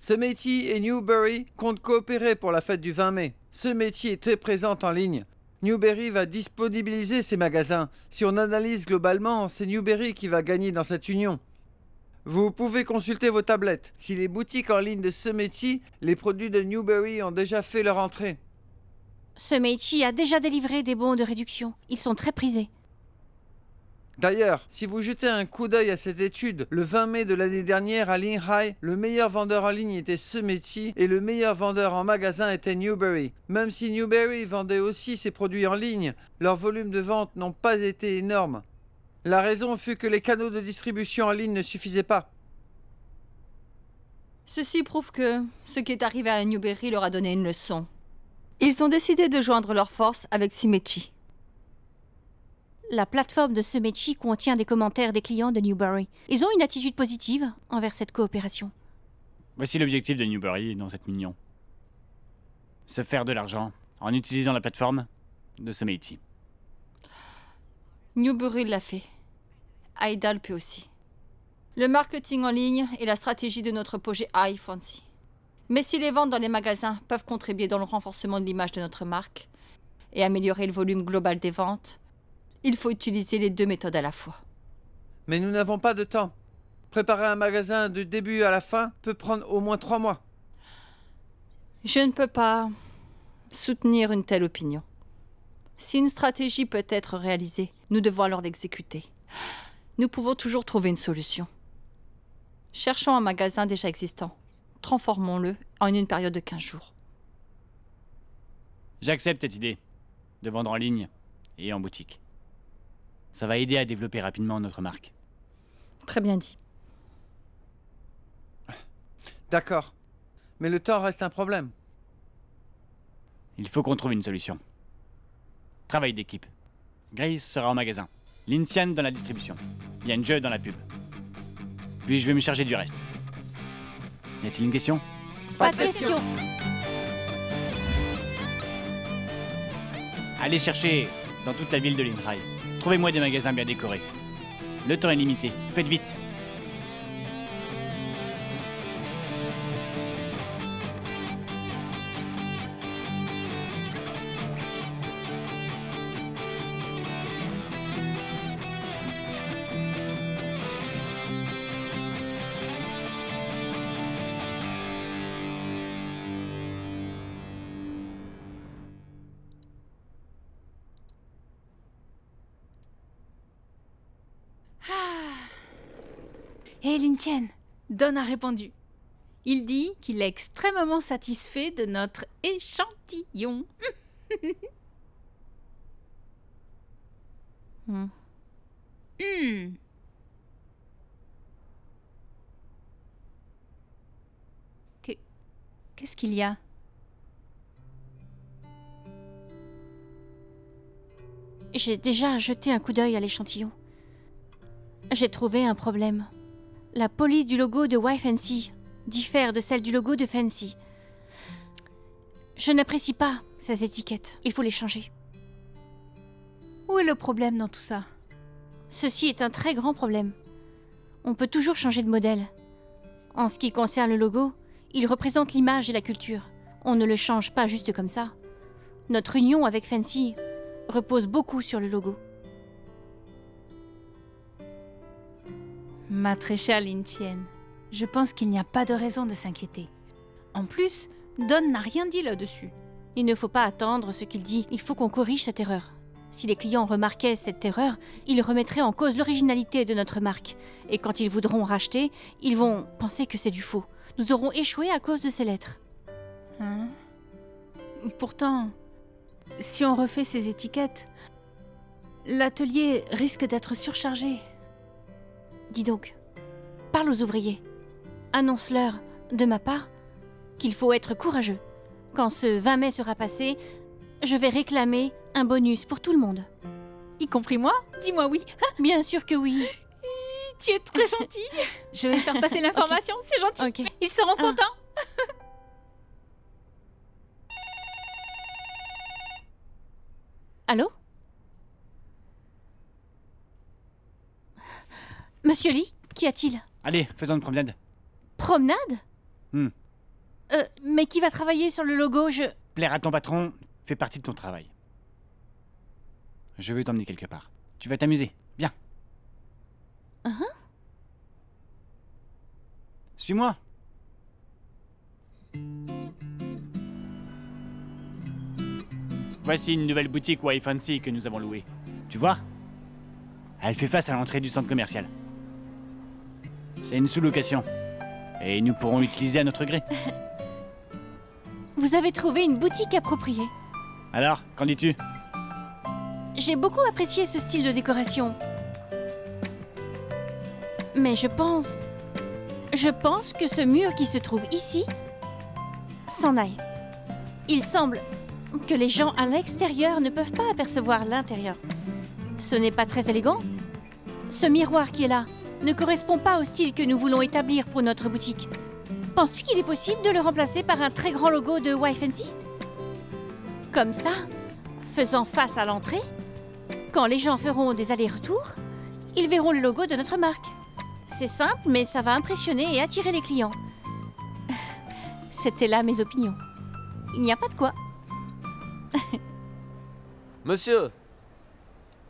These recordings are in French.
Someiti et Newbery comptent coopérer pour la fête du 20 mai. Someiti est très présente en ligne. Newbery va disponibiliser ses magasins. Si on analyse globalement, c'est Newbery qui va gagner dans cette union. Vous pouvez consulter vos tablettes. Si les boutiques en ligne de Someiti, les produits de Newbery ont déjà fait leur entrée. Someiti a déjà délivré des bons de réduction. Ils sont très prisés. D'ailleurs, si vous jetez un coup d'œil à cette étude, le 20 mai de l'année dernière à Linhai, le meilleur vendeur en ligne était Someiti et le meilleur vendeur en magasin était Newbery. Même si Newbery vendait aussi ses produits en ligne, leurs volumes de vente n'ont pas été énormes. La raison fut que les canaux de distribution en ligne ne suffisaient pas. Ceci prouve que ce qui est arrivé à Newbery leur a donné une leçon. Ils ont décidé de joindre leurs forces avec Someiti. La plateforme de Someiti contient des commentaires des clients de Newbery. Ils ont une attitude positive envers cette coopération. Voici l'objectif de Newbery dans cette union. Se faire de l'argent en utilisant la plateforme de Someiti. Newbery l'a fait. Aida le peut aussi. Le marketing en ligne est la stratégie de notre projet iFancy. Mais si les ventes dans les magasins peuvent contribuer dans le renforcement de l'image de notre marque et améliorer le volume global des ventes, il faut utiliser les deux méthodes à la fois. Mais nous n'avons pas de temps. Préparer un magasin du début à la fin peut prendre au moins 3 mois. Je ne peux pas soutenir une telle opinion. Si une stratégie peut être réalisée, nous devons alors l'exécuter. Nous pouvons toujours trouver une solution. Cherchons un magasin déjà existant. Transformons-le en une période de 15 jours. J'accepte cette idée de vendre en ligne et en boutique. Ça va aider à développer rapidement notre marque. Très bien dit. D'accord. Mais le temps reste un problème. Il faut qu'on trouve une solution. Travail d'équipe. Grace sera au magasin. Lincian dans la distribution. Yanjeu dans la pub. Puis je vais me charger du reste. Y a-t-il une question? Pas de question. Allez chercher dans toute la ville de Linhai. Trouvez-moi des magasins bien décorés. Le temps est limité. Faites vite. Hé, Lincian, Don a répondu. Il dit qu'il est extrêmement satisfait de notre échantillon. Hmm. Qu'est-ce qu'il y a? J'ai déjà jeté un coup d'œil à l'échantillon. J'ai trouvé un problème. La police du logo de YFancy diffère de celle du logo de Fancy. Je n'apprécie pas ces étiquettes. Il faut les changer. Où est le problème dans tout ça? Ceci est un très grand problème. On peut toujours changer de modèle. En ce qui concerne le logo, il représente l'image et la culture. On ne le change pas juste comme ça. Notre union avec Fancy repose beaucoup sur le logo. Ma très chère Lincian, je pense qu'il n'y a pas de raison de s'inquiéter. En plus, Don n'a rien dit là-dessus. Il ne faut pas attendre ce qu'il dit, il faut qu'on corrige cette erreur. Si les clients remarquaient cette erreur, ils remettraient en cause l'originalité de notre marque. Et quand ils voudront racheter, ils vont penser que c'est du faux. Nous aurons échoué à cause de ces lettres. Hein? Pourtant, si on refait ces étiquettes, l'atelier risque d'être surchargé. Dis donc, parle aux ouvriers. Annonce-leur, de ma part, qu'il faut être courageux. Quand ce 20 mai sera passé, je vais réclamer un bonus pour tout le monde. Y compris moi? Dis-moi oui. Bien sûr que oui. Tu es très gentil. Je vais faire passer l'information, c'est gentil. Ok. Ils seront contents. Allô? Monsieur Lee, qu'y a-t-il? Allez, faisons une promenade. Promenade? Mais qui va travailler sur le logo? Plaire à ton patron fait partie de ton travail. Je veux t'emmener quelque part. Tu vas t'amuser. Viens. Suis-moi. Voici une nouvelle boutique Wife Fancy que nous avons louée. Tu vois? Elle fait face à l'entrée du centre commercial. C'est une sous-location. Et nous pourrons l'utiliser à notre gré. Vous avez trouvé une boutique appropriée. Alors, qu'en dis-tu? J'ai beaucoup apprécié ce style de décoration. Mais je pense que ce mur qui se trouve ici s'en aille. Il semble que les gens à l'extérieur ne peuvent pas apercevoir l'intérieur. Ce n'est pas très élégant. Ce miroir qui est là ne correspond pas au style que nous voulons établir pour notre boutique. Penses-tu qu'il est possible de le remplacer par un très grand logo de Wife Fancy? Comme ça, faisant face à l'entrée, quand les gens feront des allers-retours, ils verront le logo de notre marque. C'est simple, mais ça va impressionner et attirer les clients. C'était là mes opinions. Il n'y a pas de quoi. Monsieur!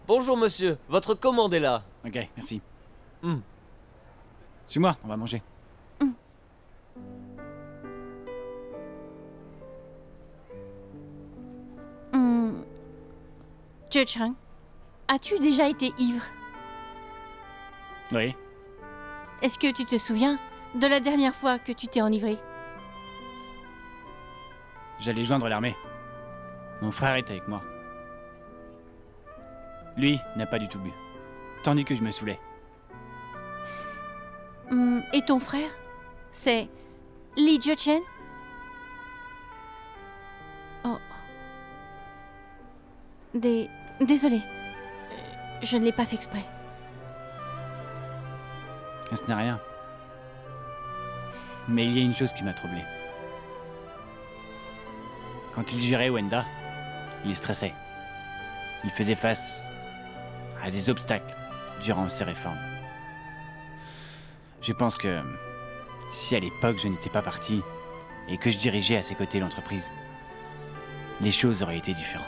Bonjour monsieur, votre commande est là. Ok, merci. Hmm. Suis-moi, on va manger. Zhe Cheng, as-tu déjà été ivre? Oui. Est-ce que tu te souviens de la dernière fois que tu t'es enivré? J'allais joindre l'armée. Mon frère est avec moi. Lui n'a pas du tout bu. Tandis que je me saoulais. Et ton frère? C'est Li Zhechen? Oh. Désolée. Je ne l'ai pas fait exprès. Ce n'est rien. Mais il y a une chose qui m'a troublé. Quand il gérait Wenda, il stressait. Il faisait face à des obstacles durant ses réformes. Je pense que si à l'époque je n'étais pas parti et que je dirigeais à ses côtés l'entreprise, les choses auraient été différentes.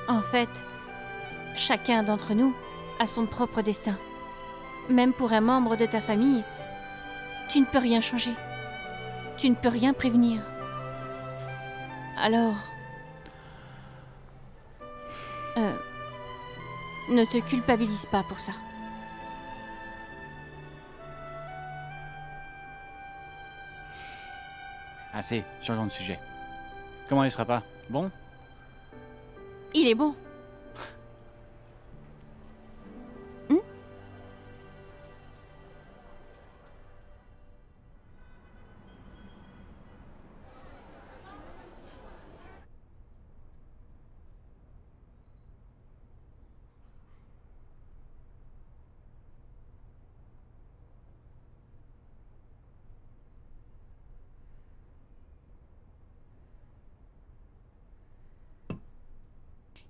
En fait, chacun d'entre nous a son propre destin. Même pour un membre de ta famille, tu ne peux rien changer. Tu ne peux rien prévenir. Alors... ne te culpabilise pas pour ça. Assez, changeons de sujet. Comment il sera pas? Bon? Il est bon.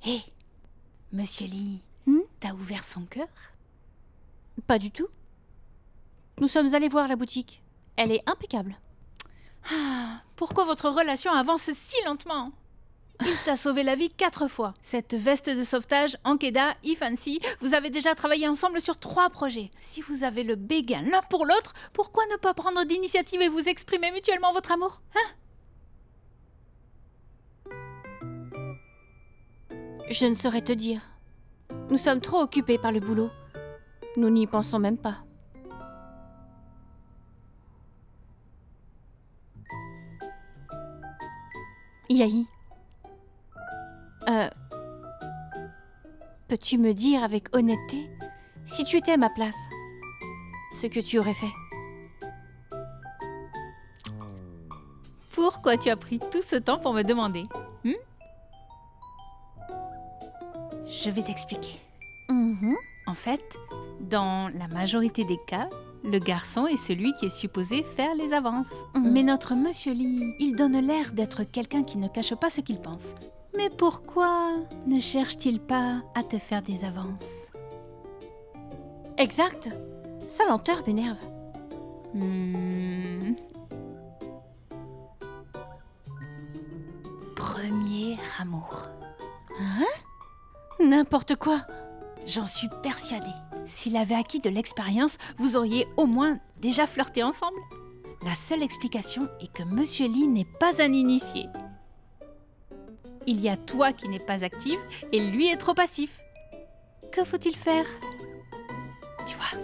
Hé, Monsieur Lee, t'as ouvert son cœur? Pas du tout. Nous sommes allés voir la boutique. Elle est impeccable. Ah, pourquoi votre relation avance si lentement? Il t'a sauvé la vie 4 fois. Cette veste de sauvetage, Ankeda, Ifancy, vous avez déjà travaillé ensemble sur 3 projets. Si vous avez le béguin l'un pour l'autre, pourquoi ne pas prendre d'initiative et vous exprimer mutuellement votre amour? Hein? Je ne saurais te dire. Nous sommes trop occupés par le boulot. Nous n'y pensons même pas. Yahi. Peux-tu me dire avec honnêteté, si tu étais à ma place, ce que tu aurais fait? Pourquoi tu as pris tout ce temps pour me demander? Je vais t'expliquer. En fait, dans la majorité des cas, le garçon est celui qui est supposé faire les avances. Mais notre Monsieur Lee, il donne l'air d'être quelqu'un qui ne cache pas ce qu'il pense. Mais pourquoi ne cherche-t-il pas à te faire des avances? Exact. Sa lenteur m'énerve. Premier amour. N'importe quoi. J'en suis persuadée. S'il avait acquis de l'expérience, vous auriez au moins déjà flirté ensemble. La seule explication est que Monsieur Lee n'est pas un initié. Il y a toi qui n'es pas active et lui est trop passif. Que faut-il faire? Tu vois?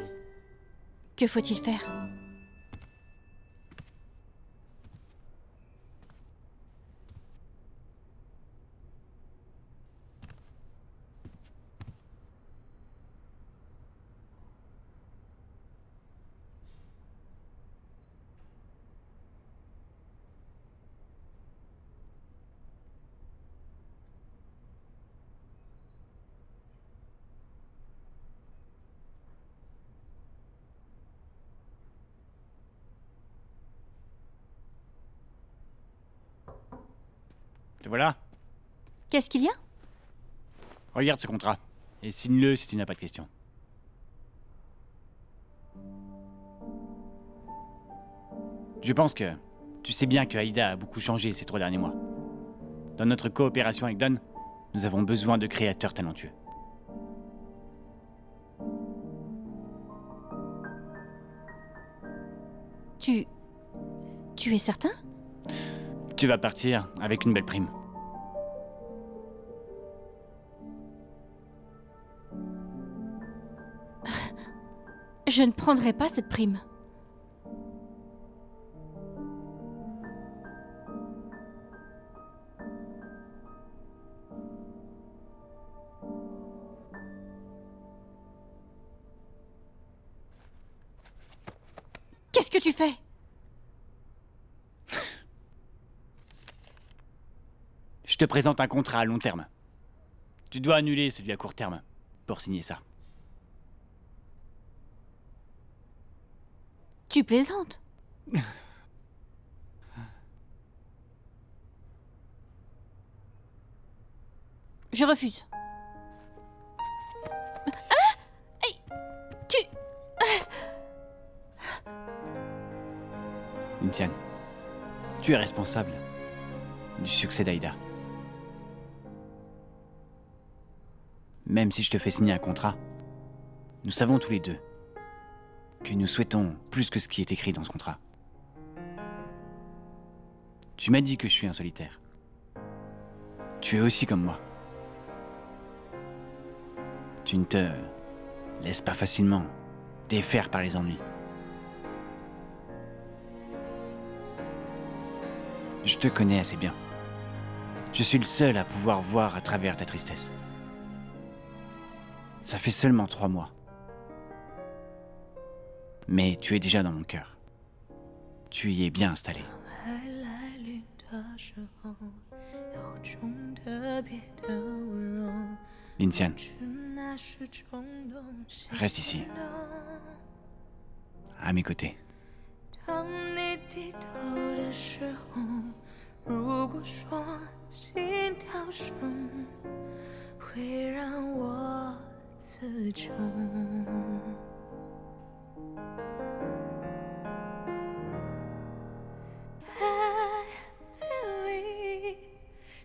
Que faut-il faire? Te voilà. Qu'est-ce qu'il y a? Regarde ce contrat. Et signe-le si tu n'as pas de questions. Je pense que tu sais bien que Aïda a beaucoup changé ces 3 derniers mois. Dans notre coopération avec Don, nous avons besoin de créateurs talentueux. Tu es certain? Tu vas partir avec une belle prime. Je ne prendrai pas cette prime. Qu'est-ce que tu fais? Je te présente un contrat à long terme. Tu dois annuler celui à court terme pour signer ça. Tu plaisantes? Je refuse. Lintian, tu es responsable du succès d'Aïda. Même si je te fais signer un contrat, nous savons tous les deux que nous souhaitons plus que ce qui est écrit dans ce contrat. Tu m'as dit que je suis un solitaire. Tu es aussi comme moi. Tu ne te laisses pas facilement défaire par les ennuis. Je te connais assez bien. Je suis le seul à pouvoir voir à travers ta tristesse. Ça fait seulement 3 mois. Mais tu es déjà dans mon cœur. Tu y es bien installé. Lintian, reste ici, à mes côtés. 当你低头的时候，如果说心跳声会让我自重，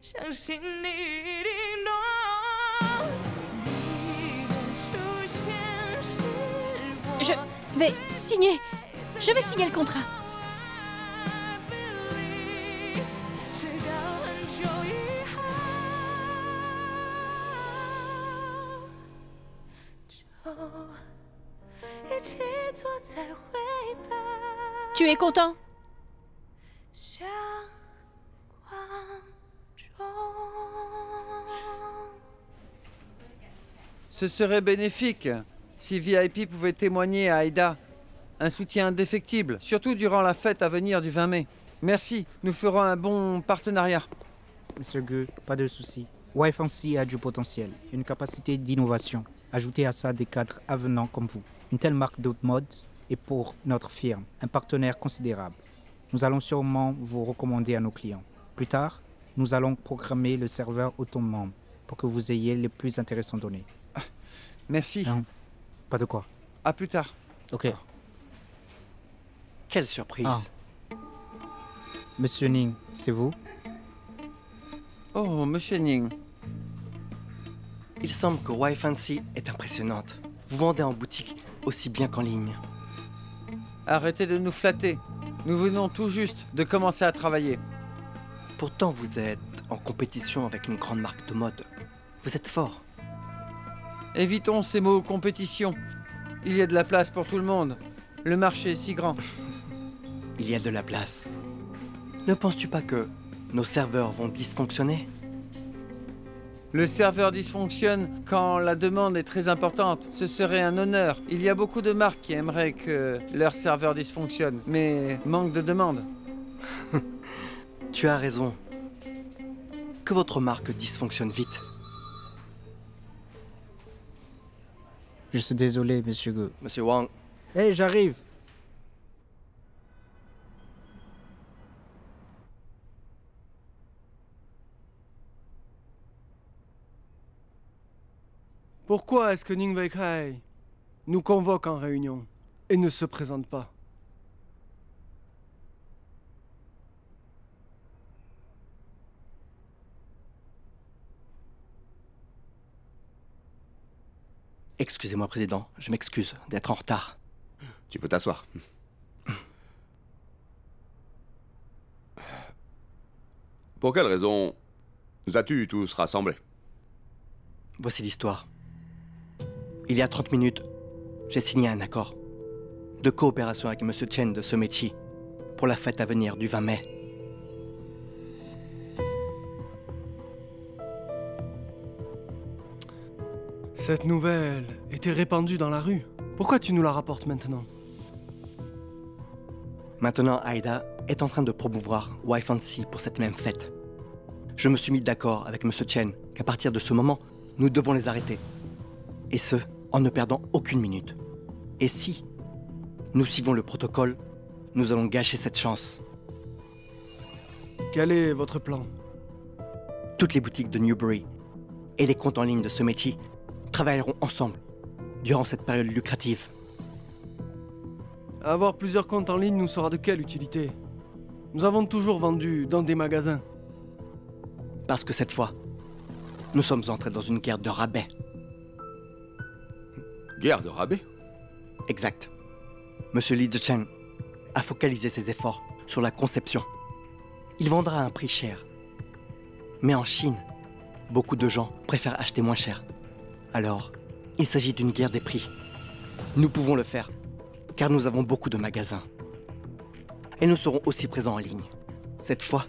相信你一定懂。你的出现是我。 Je vais signer. Je vais signer le contrat. Tu es content? Ce serait bénéfique si VIP pouvait témoigner à Aïda. Un soutien indéfectible, surtout durant la fête à venir du 20 mai. Merci, nous ferons un bon partenariat. Monsieur Gue, pas de souci. YFNC a du potentiel, une capacité d'innovation. Ajoutez à ça des cadres avenants comme vous. Une telle marque de mode est pour notre firme un partenaire considérable. Nous allons sûrement vous recommander à nos clients. Plus tard, nous allons programmer le serveur autonome pour que vous ayez les plus intéressantes données. Merci. Non, pas de quoi. À plus tard. Ok. Quelle surprise. Ah. Monsieur Ning, c'est vous? Oh, monsieur Ning. Il semble que Y Fancy est impressionnante. Vous vendez en boutique aussi bien qu'en ligne. Arrêtez de nous flatter. Nous venons tout juste de commencer à travailler. Pourtant, vous êtes en compétition avec une grande marque de mode. Vous êtes fort. Évitons ces mots compétition. Il y a de la place pour tout le monde. Le marché est si grand. Il y a de la place. Ne penses-tu pas que nos serveurs vont dysfonctionner? Le serveur dysfonctionne quand la demande est très importante. Ce serait un honneur. Il y a beaucoup de marques qui aimeraient que leur serveur dysfonctionne, mais manque de demande. Tu as raison. Que votre marque dysfonctionne vite. Je suis désolé, monsieur Ge. Monsieur Wang, Hé, j'arrive. Pourquoi est-ce que Ning Weikai nous convoque en réunion et ne se présente pas? excusez-moi, Président, je m'excuse d'être en retard. Tu peux t'asseoir. Pour quelle raison nous as-tu tous rassemblés? Voici l'histoire. Il y a 30 minutes, j'ai signé un accord de coopération avec Monsieur Chen de Somechi pour la fête à venir du 20 mai. Cette nouvelle était répandue dans la rue. Pourquoi tu nous la rapportes maintenant? Maintenant, Aida est en train de promouvoir Y Fancy pour cette même fête. Je me suis mis d'accord avec Monsieur Chen qu'à partir de ce moment, nous devons les arrêter. Et ce, en ne perdant aucune minute. Et si nous suivons le protocole, nous allons gâcher cette chance. Quel est votre plan? Toutes les boutiques de Newbury et les comptes en ligne de Somechi travailleront ensemble durant cette période lucrative. Avoir plusieurs comptes en ligne nous sera de quelle utilité? Nous avons toujours vendu dans des magasins. Parce que cette fois, nous sommes entrés dans une guerre de rabais. Guerre de rabais? Exact. Monsieur Li Zichen a focalisé ses efforts sur la conception. Il vendra à un prix cher. Mais en Chine, beaucoup de gens préfèrent acheter moins cher. Alors, il s'agit d'une guerre des prix. Nous pouvons le faire, car nous avons beaucoup de magasins. Et nous serons aussi présents en ligne. Cette fois,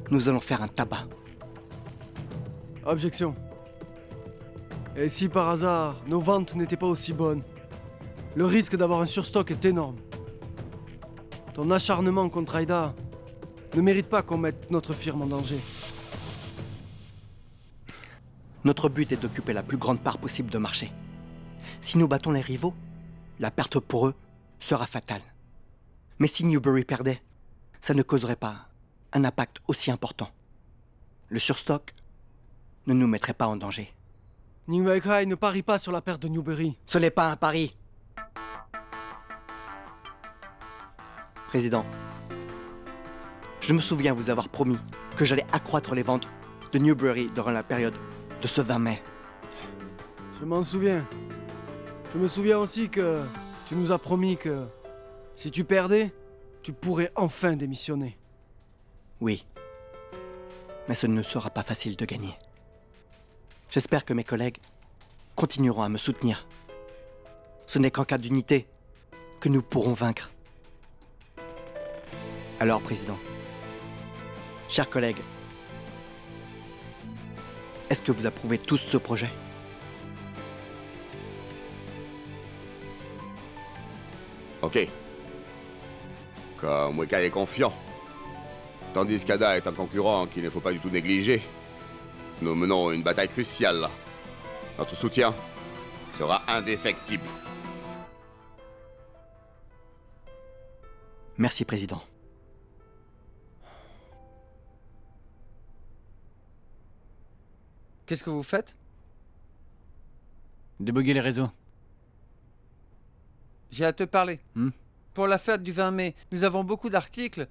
nous allons faire un tabac. Objection. Et si par hasard, nos ventes n'étaient pas aussi bonnes? Le risque d'avoir un surstock est énorme. Ton acharnement contre Aida ne mérite pas qu'on mette notre firme en danger. Notre but est d'occuper la plus grande part possible de marché. Si nous battons les rivaux, la perte pour eux sera fatale. Mais si Newbury perdait, ça ne causerait pas un impact aussi important. Le surstock ne nous mettrait pas en danger. Ning Weikai ne parie pas sur la perte de Newbury. Ce n'est pas un pari. Président, je me souviens vous avoir promis que j'allais accroître les ventes de Newbury durant la période de ce 20 mai. Je m'en souviens. Je me souviens aussi que tu nous as promis que si tu perdais, tu pourrais enfin démissionner. Oui. Mais ce ne sera pas facile de gagner. J'espère que mes collègues continueront à me soutenir. Ce n'est qu'en cas d'unité que nous pourrons vaincre. Alors, Président, chers collègues, est-ce que vous approuvez tous ce projet? Ok. Comme Weikai est confiant, tandis qu'Ada est un concurrent qu'il ne faut pas du tout négliger, nous menons une bataille cruciale. Notre soutien sera indéfectible. Merci, Président. Qu'est-ce que vous faites? Déboguer les réseaux. j'ai à te parler. Pour la fête du 20 mai, nous avons beaucoup d'articles,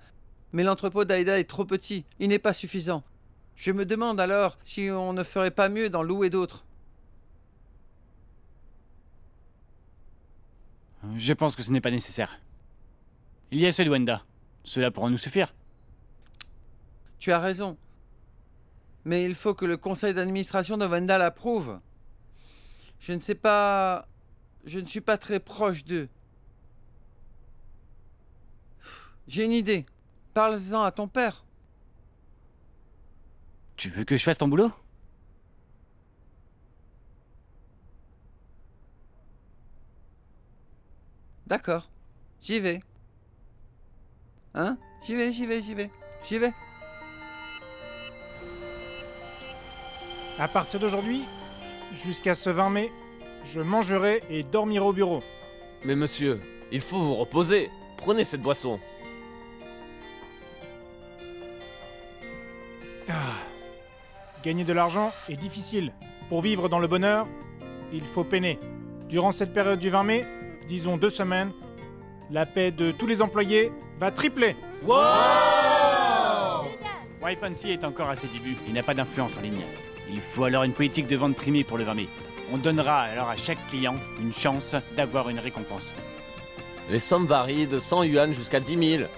mais l'entrepôt d'Aïda est trop petit, il n'est pas suffisant. Je me demande alors si on ne ferait pas mieux d'en louer d'autres. Je pense que ce n'est pas nécessaire. Il y a ceux de Wenda. Cela pourra nous suffire. Tu as raison. Mais il faut que le conseil d'administration de Wenda l'approuve. Je ne sais pas... Je ne suis pas très proche d'eux. J'ai une idée. Parle-en à ton père. Tu veux que je fasse ton boulot? D'accord. J'y vais. Hein? J'y vais. À partir d'aujourd'hui, jusqu'à ce 20 mai, je mangerai et dormirai au bureau. Mais monsieur, il faut vous reposer. Prenez cette boisson. Gagner de l'argent est difficile. Pour vivre dans le bonheur, il faut peiner. Durant cette période du 20 mai, disons 2 semaines, la paie de tous les employés va tripler. Wow! YFancy est encore à ses débuts. Il n'a pas d'influence en ligne. Il faut alors une politique de vente primée pour le 20 mai. On donnera alors à chaque client une chance d'avoir une récompense. Les sommes varient de 100 yuan jusqu'à 10 000.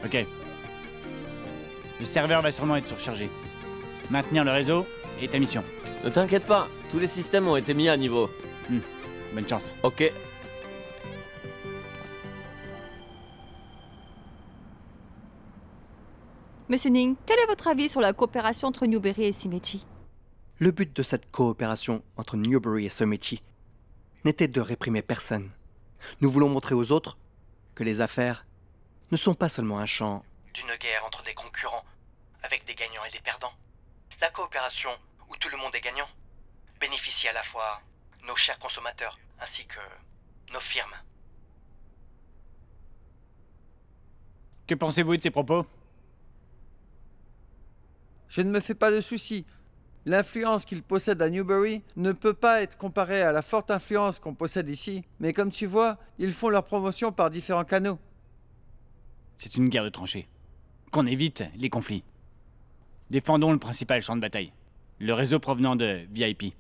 Ok. Le serveur va sûrement être surchargé. Maintenir le réseau est ta mission. Ne t'inquiète pas, tous les systèmes ont été mis à niveau. Bonne chance. Ok. Monsieur Ning, quel est votre avis sur la coopération entre Newberry et Simechi? Le but de cette coopération entre Newberry et Somechi n'était de réprimer personne. Nous voulons montrer aux autres que les affaires ne sont pas seulement un champ d'une guerre entre des concurrents, avec des gagnants et des perdants. La coopération, où tout le monde est gagnant, bénéficie à la fois nos chers consommateurs, ainsi que nos firmes. Que pensez-vous de ces propos? Je ne me fais pas de soucis. L'influence qu'il possède à Newberry ne peut pas être comparée à la forte influence qu'on possède ici. Mais comme tu vois, ils font leur promotion par différents canaux. C'est une guerre de tranchées. Qu'on évite les conflits. Défendons le principal champ de bataille. Le réseau provenant de VIP.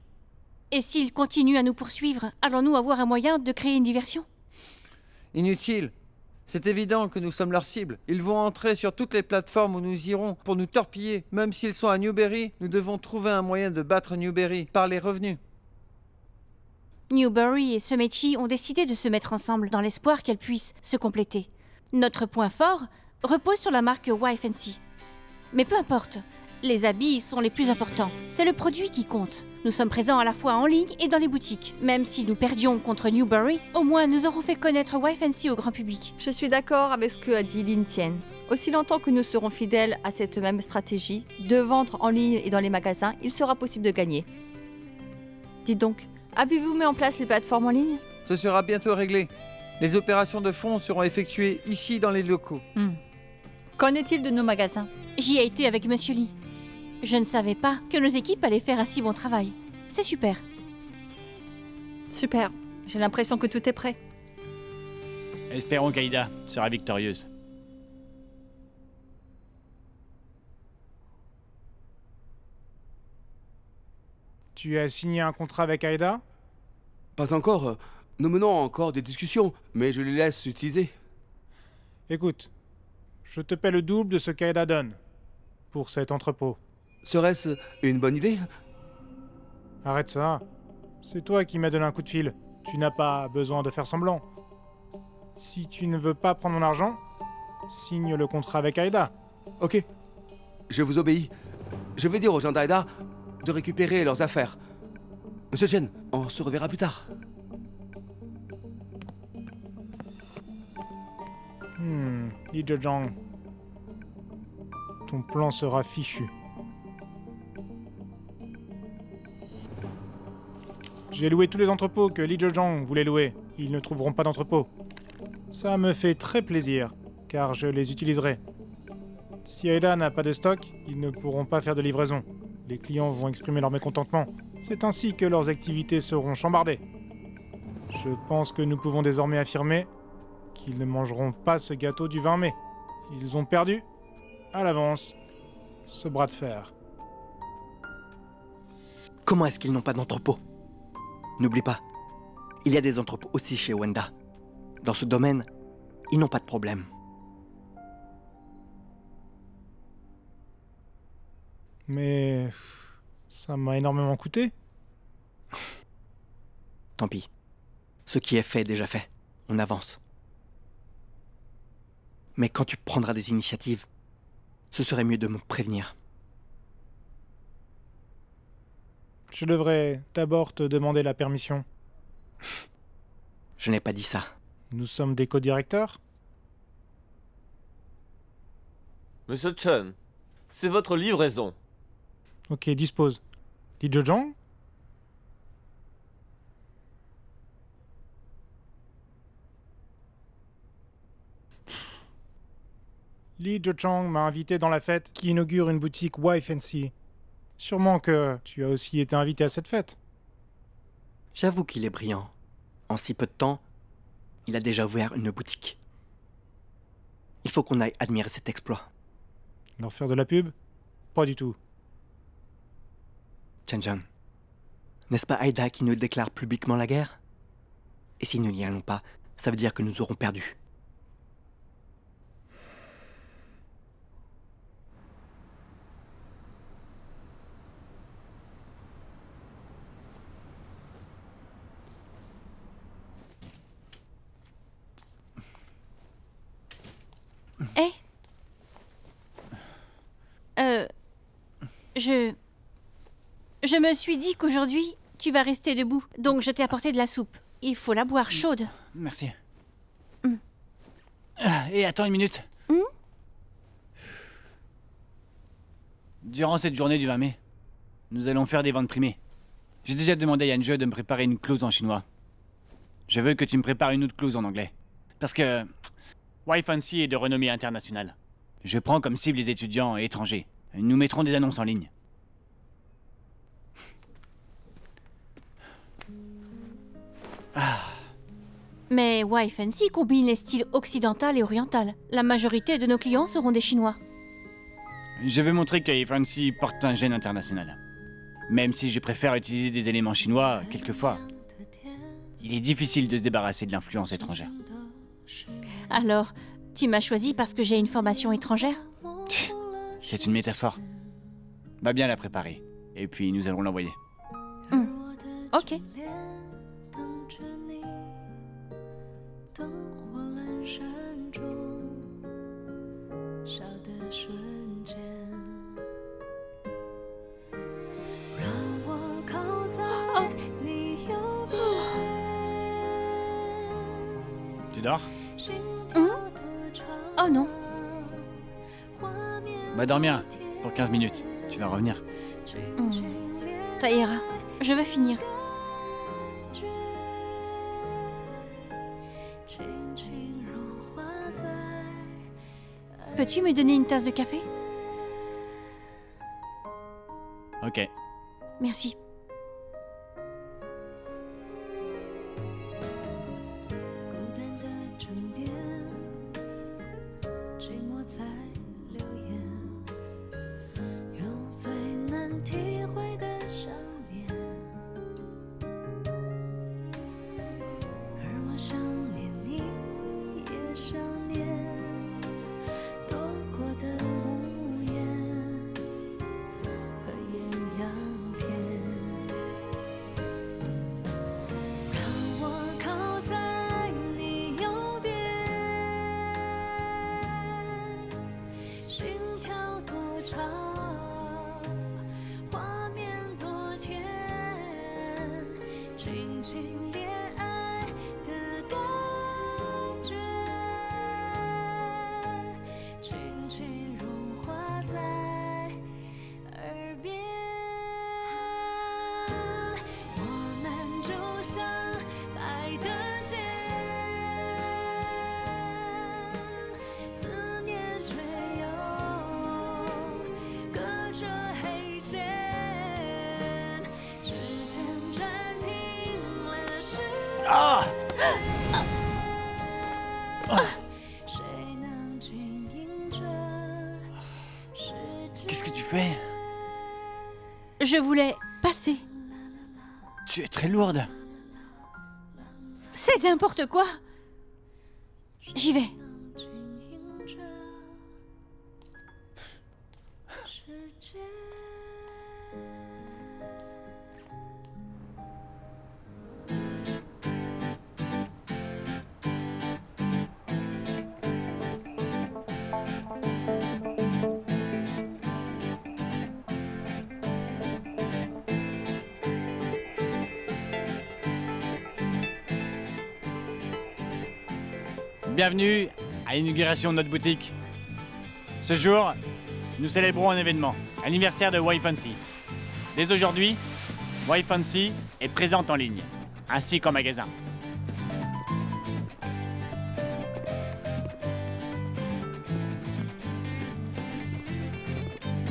Et s'ils continuent à nous poursuivre, allons-nous avoir un moyen de créer une diversion? Inutile. C'est évident que nous sommes leur cible. Ils vont entrer sur toutes les plateformes où nous irons pour nous torpiller. Même s'ils sont à Newberry, nous devons trouver un moyen de battre Newberry par les revenus. Newberry et Somechi ont décidé de se mettre ensemble dans l'espoir qu'elles puissent se compléter. Notre point fort repose sur la marque YFancy. Mais peu importe, les habits sont les plus importants. C'est le produit qui compte. Nous sommes présents à la fois en ligne et dans les boutiques. Même si nous perdions contre Newberry, au moins nous aurons fait connaître YFancy au grand public. Je suis d'accord avec ce que a dit Lin Tian. Aussi longtemps que nous serons fidèles à cette même stratégie, de vendre en ligne et dans les magasins, il sera possible de gagner. Dites donc, avez-vous mis en place les plateformes en ligne? Ce sera bientôt réglé. Les opérations de fonds seront effectuées ici dans les locaux. Qu'en est-il de nos magasins? J'y ai été avec Monsieur Lee. Je ne savais pas que nos équipes allaient faire un si bon travail. C'est super. Super. J'ai l'impression que tout est prêt. Espérons qu'Aïda sera victorieuse. Tu as signé un contrat avec Aïda? Pas encore. Nous menons encore des discussions, mais je les laisse utiliser. Écoute, je te paie le double de ce qu'Aïda donne pour cet entrepôt. Serait-ce une bonne idée? Arrête ça. C'est toi qui m'as donné un coup de fil. Tu n'as pas besoin de faire semblant. Si tu ne veux pas prendre mon argent, signe le contrat avec Aïda. Ok. Je vous obéis. Je vais dire aux gens d'Aïda de récupérer leurs affaires. Monsieur Chen, on se reverra plus tard. Lee Zhejiang. Ton plan sera fichu. J'ai loué tous les entrepôts que Lee Zhejiang voulait louer. Ils ne trouveront pas d'entrepôt. Ça me fait très plaisir, car je les utiliserai. Si Aïda n'a pas de stock, ils ne pourront pas faire de livraison. Les clients vont exprimer leur mécontentement. C'est ainsi que leurs activités seront chambardées. Je pense que nous pouvons désormais affirmer qu'ils ne mangeront pas ce gâteau du 20 mai. Ils ont perdu, à l'avance, ce bras de fer. Comment est-ce qu'ils n'ont pas d'entrepôt? N'oublie pas, il y a des entrepôts aussi chez Wenda. Dans ce domaine, ils n'ont pas de problème. Mais ça m'a énormément coûté. Tant pis. Ce qui est fait est déjà fait. On avance. Mais quand tu prendras des initiatives, ce serait mieux de me prévenir. Je devrais d'abord te demander la permission. Je n'ai pas dit ça. Nous sommes des co-directeurs. Monsieur Chen, c'est votre livraison. Ok, dispose. Li Zhejiang ? Li Zhejiang m'a invité dans la fête qui inaugure une boutique Y-Fancy. Sûrement que tu as aussi été invité à cette fête. J'avoue qu'il est brillant. En si peu de temps, il a déjà ouvert une boutique. Il faut qu'on aille admirer cet exploit. Leur faire de la pub ? Pas du tout. Chen-Jun, n'est-ce pas Aïda qui nous déclare publiquement la guerre? Et si nous n'y allons pas, ça veut dire que nous aurons perdu. Hé Je me suis dit qu'aujourd'hui, tu vas rester debout. Donc je t'ai apporté de la soupe. Il faut la boire chaude. Merci. Et attends une minute. Durant cette journée du 20 mai, nous allons faire des ventes primées. J'ai déjà demandé à Yanjie de me préparer une clause en chinois. Je veux que tu me prépares une autre clause en anglais. Parce que Y-Fancy est de renommée internationale. Je prends comme cible les étudiants étrangers. Nous mettrons des annonces en ligne. Mais Y-Fancy combine les styles occidental et oriental. La majorité de nos clients seront des Chinois. Je veux montrer que Y-Fancy porte un gène international. Même si je préfère utiliser des éléments chinois, quelquefois, il est difficile de se débarrasser de l'influence étrangère. Alors, tu m'as choisi parce que j'ai une formation étrangère? C'est une métaphore. Va bien la préparer, et puis nous allons l'envoyer. Ok. Tu dors? Oh non. Va dormir pour 15 minutes. Tu vas revenir. Ça ira. Je veux finir. Peux-tu me donner une tasse de café? Ok. Merci. Ah! Qu'est-ce que tu fais? Je voulais passer. Tu es très lourde. C'est n'importe quoi. J'y vais. Bienvenue à l'inauguration de notre boutique. Ce jour, nous célébrons un événement, l'anniversaire de Y-Fancy. Dès aujourd'hui, Y-Fancy est présente en ligne, ainsi qu'en magasin.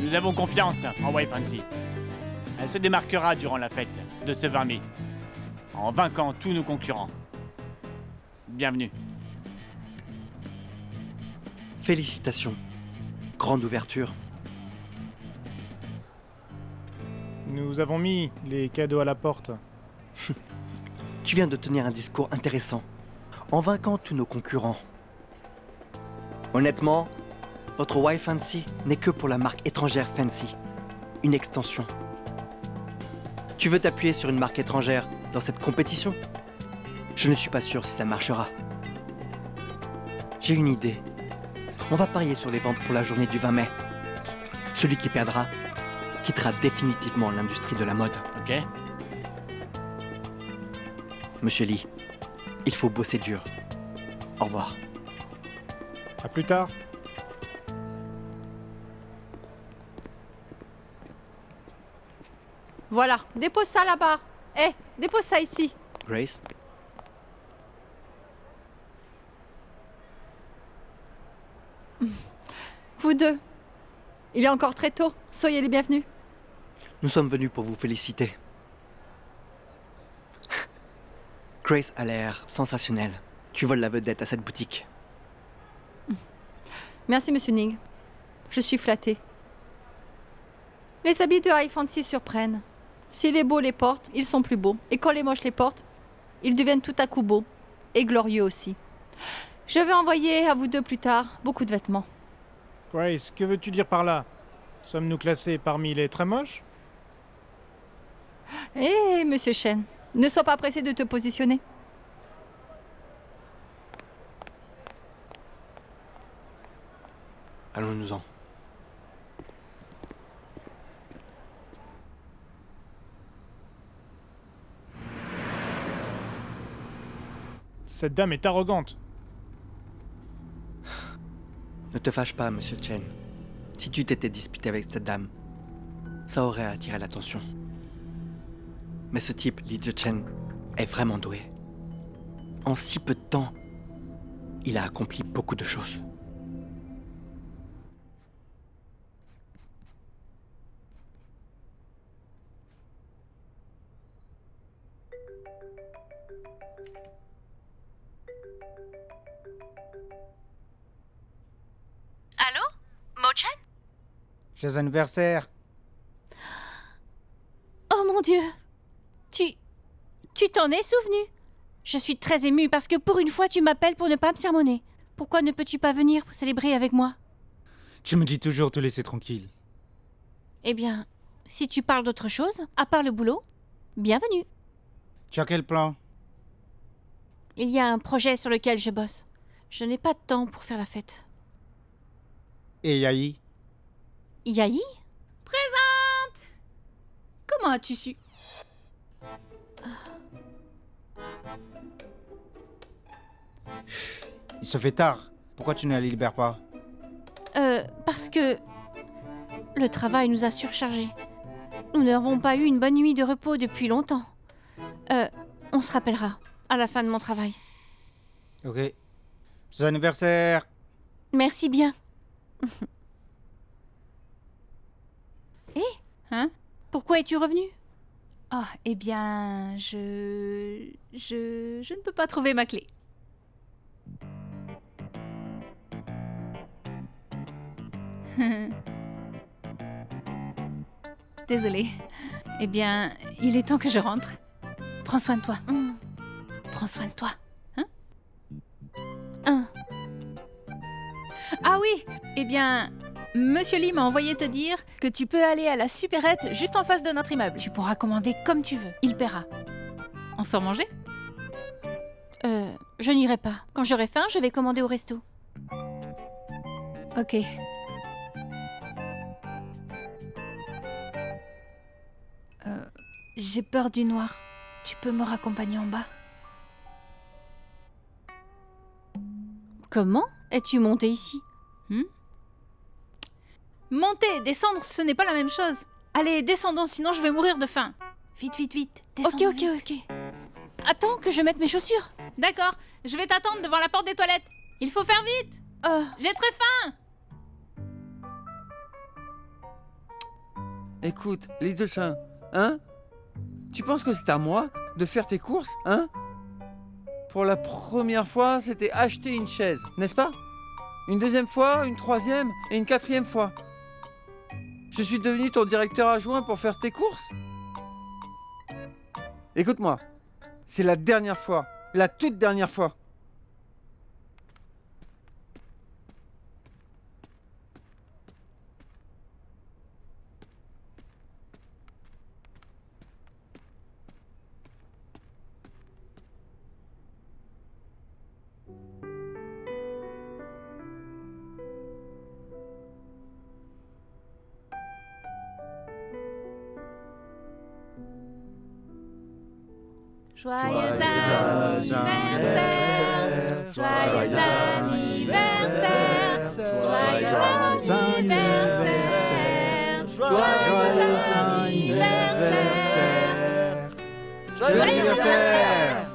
Nous avons confiance en Y-Fancy. Elle se démarquera durant la fête de ce 20 mai, en vainquant tous nos concurrents. Bienvenue. Félicitations. Grande ouverture. Nous avons mis les cadeaux à la porte. Tu viens de tenir un discours intéressant, en vainquant tous nos concurrents. Honnêtement, votre Y-Fancy n'est que pour la marque étrangère Fancy, une extension. Tu veux t'appuyer sur une marque étrangère dans cette compétition? Je ne suis pas sûr si ça marchera. J'ai une idée. On va parier sur les ventes pour la journée du 20 mai. Celui qui perdra quittera définitivement l'industrie de la mode. Ok. Monsieur Lee, il faut bosser dur. Au revoir. À plus tard. Voilà, dépose ça là-bas. Eh, dépose ça ici. Grace? Vous deux. Il est encore très tôt. Soyez les bienvenus. Nous sommes venus pour vous féliciter. Grace a l'air sensationnelle. Tu voles la vedette à cette boutique. Merci, Monsieur Ning. Je suis flattée. Les habits de Y-Fancy surprennent. Si les beaux les portent, ils sont plus beaux. Et quand les moches les portent, ils deviennent tout à coup beaux. Et glorieux aussi. Je vais envoyer à vous deux plus tard beaucoup de vêtements. Grace, que veux-tu dire par là? Sommes-nous classés parmi les très moches? Eh, Monsieur Chen, ne sois pas pressé de te positionner. Allons-nous-en. Cette dame est arrogante. Ne te fâche pas, Monsieur Chen. Si tu t'étais disputé avec cette dame, ça aurait attiré l'attention. Mais ce type, Li Zichen, est vraiment doué. En si peu de temps, il a accompli beaucoup de choses. Allô? Mo-chan? Joyeux anniversaire. Oh mon Dieu! Tu t'en es souvenu? Je suis très émue parce que pour une fois tu m'appelles pour ne pas me sermonner. Pourquoi ne peux-tu pas venir pour célébrer avec moi? Tu me dis toujours te laisser tranquille. Eh bien, si tu parles d'autre chose, à part le boulot, bienvenue. Tu as quel plan? Il y a un projet sur lequel je bosse. Je n'ai pas de temps pour faire la fête. Et Yahi? Yahi? Présente! Comment as-tu su? Il se fait tard. Pourquoi tu ne la libères pas? Parce que le travail nous a surchargés. Nous n'avons pas eu une bonne nuit de repos depuis longtemps. On se rappellera à la fin de mon travail. Ok. Joyeux anniversaire. Merci bien. Hein? Pourquoi es-tu revenu? Oh, eh bien, je ne peux pas trouver ma clé. Désolée. Eh bien, il est temps que je rentre. Prends soin de toi. Prends soin de toi. Hein? Ah oui, eh bien, Monsieur Lee m'a envoyé te dire que tu peux aller à la supérette juste en face de notre immeuble. Tu pourras commander comme tu veux. Il paiera. On sort manger? Je n'irai pas. Quand j'aurai faim, je vais commander au resto. Ok. J'ai peur du noir. Tu peux me raccompagner en bas? Comment es-tu monté ici? Monter et descendre, ce n'est pas la même chose. Allez, descendons, sinon je vais mourir de faim. Vite, vite, vite. Descendons Ok. Attends que je mette mes chaussures. D'accord, je vais t'attendre devant la porte des toilettes. Il faut faire vite. J'ai très faim. Écoute, Little Chan, hein? Tu penses que c'est à moi de faire tes courses, hein? Pour la première fois, c'était acheter une chaise, n'est-ce pas? Une deuxième fois, une troisième et une quatrième fois. Je suis devenu ton directeur adjoint pour faire tes courses? Écoute-moi, c'est la dernière fois, la toute dernière fois. Joyeux anniversaire, joyeux anniversaire, joyeux anniversaire, joyeux anniversaire, joyeux anniversaire.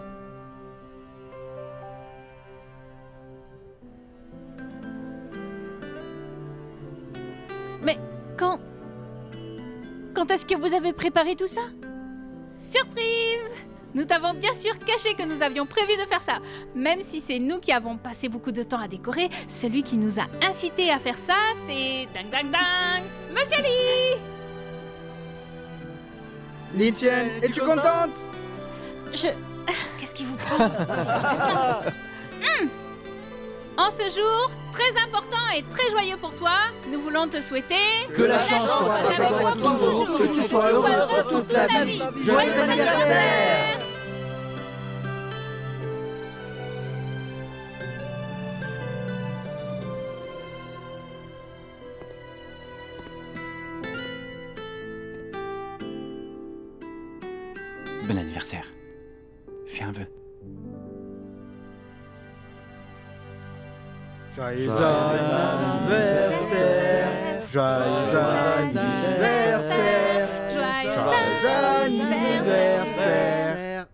Mais quand est-ce que vous avez préparé tout ça? Surprise! Nous t'avons bien sûr caché que nous avions prévu de faire ça. Même si c'est nous qui avons passé beaucoup de temps à décorer, celui qui nous a incité à faire ça, c'est... Dang dang dang! Monsieur Lee! Lintienne, es-tu contente? Qu'est-ce qui vous prend? En ce jour, très important et très joyeux pour toi, nous voulons te souhaiter... Que la chance soit avec toi toujours, que tu sois heureuse pour toute la vie. Joyeux anniversaire! Bon anniversaire. Fais un vœu. Joyeux anniversaire, joyeux anniversaire, joyeux anniversaire.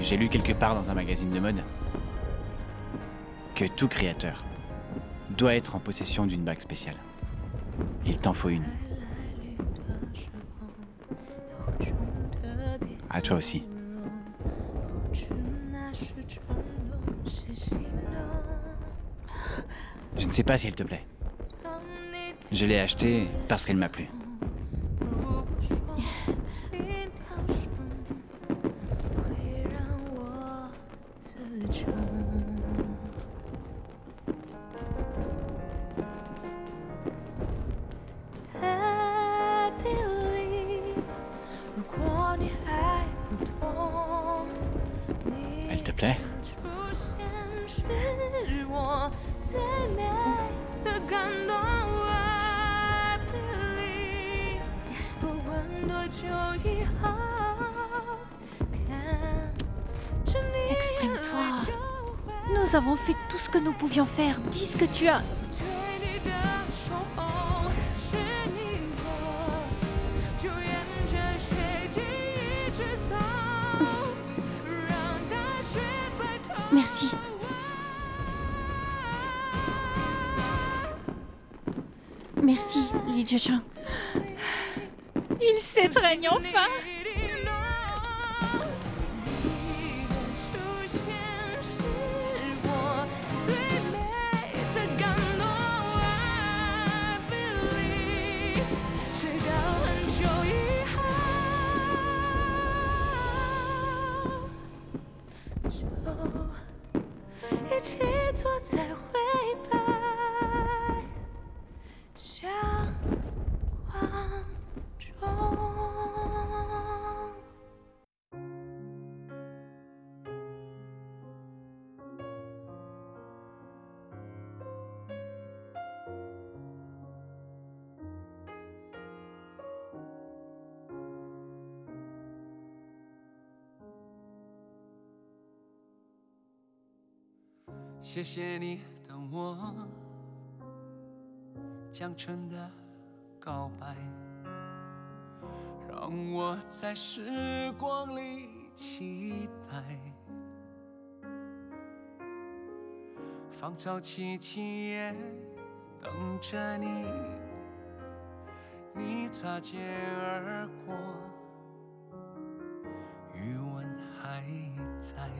J'ai lu quelque part dans un magazine de mode que tout créateur doit être en possession d'une bague spéciale. Il t'en faut une. À toi aussi. Je ne sais pas si elle te plaît. Je l'ai achetée parce qu'elle m'a plu. plaît. 出现是我最美的感动。I believe， 不管多久以后，看着你 Exprime-toi. Nous avons fait tout ce que nous pouvions faire. Dis ce que tu as. 对你的守候，是你我，就沿着水晶一直走，让大雪白头。 Merci. Merci, Li Zheshang. Il s'étreigne enfin. 你的出现是我最美的感动。I believe， 直到很久以后，就一起坐在灰白相框中。 谢谢你等我讲成的告白，让我在时光里期待，芳草萋萋也等着你，你擦肩而过，余温还在。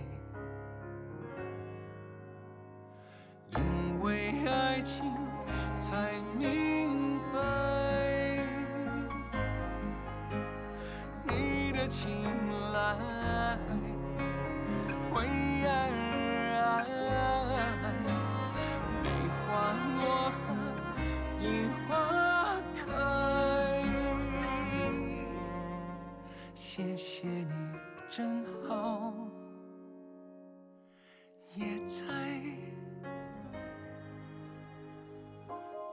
因为爱情，才明白你的青睐，为爱而爱，梅花落，樱花开。谢谢你，真好，也在。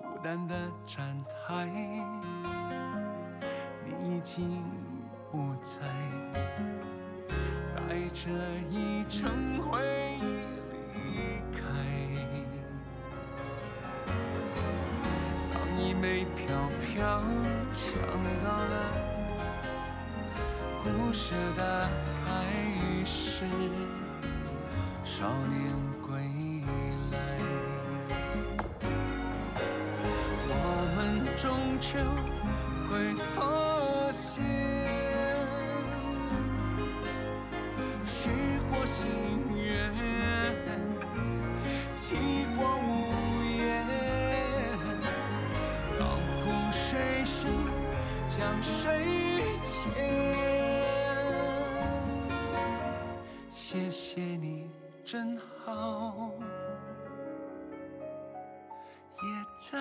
孤单的站台，你已经不在，带着一程回忆离开。当一枚飘飘抢到了故事的开始，少年归来。 终究会发现，许过心愿，期过无言。当湖水深，江水浅。谢谢你，真好，也在。